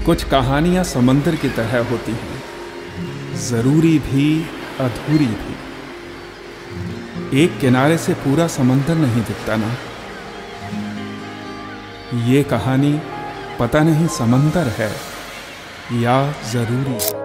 कुछ कहानियां समंदर की तरह होती हैं, जरूरी भी अधूरी भी। एक किनारे से पूरा समंदर नहीं दिखता ना। ये कहानी पता नहीं समंदर है या जरूरी है।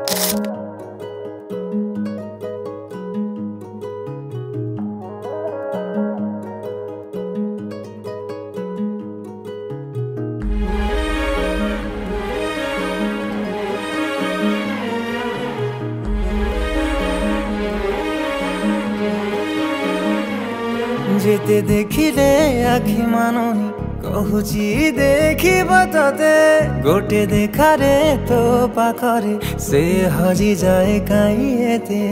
जेते देखिले आखि माननी कहूची देखिब तते गोटे देखारे तो पाखरे से हजी जाए काई एते।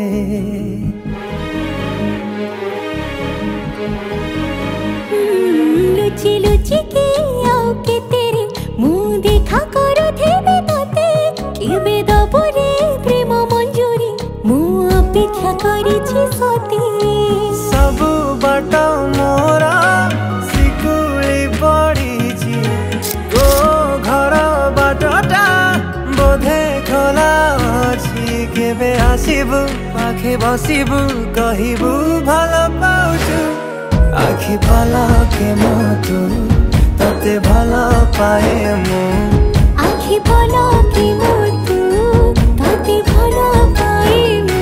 लुचि लुचि के आओ के तेरे मुँह देखा करो थेबे तते केबे दबरे प्रेम मंजूरी मुँह अपेक्षा करिछि सती। सब बाट मोरा सिकुली पड़ी गो घर बाटटा बोधे खोला अच्छी केबे आसिबु पाखे बसिबु कहिबु भल पाउछु आखि पलके मोतु तते भल पाए मु आखि पलके मोतु तते भल पाए मु।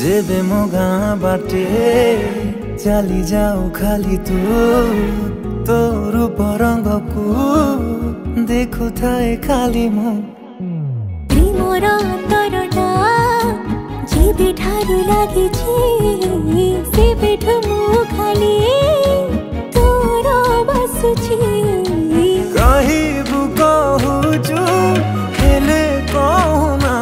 जेबे मो गाँ बाटे चली जाऊ खाली तू तो रूप रंग को देखु थाए खाली मु प्रेमर अंतरटा जेबे ठारू लागिछि सेबेठु मु खाली तोर बसुछि। कहिबु कहूचु हेले कहूना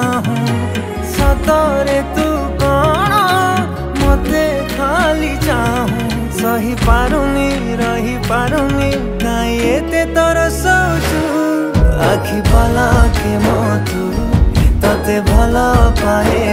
सतरे तू कौन मते खाली चाहूं सही पारुनी रही पारुनी नाई एते तोर सोचु आखि पलके मोतु तते भल पाए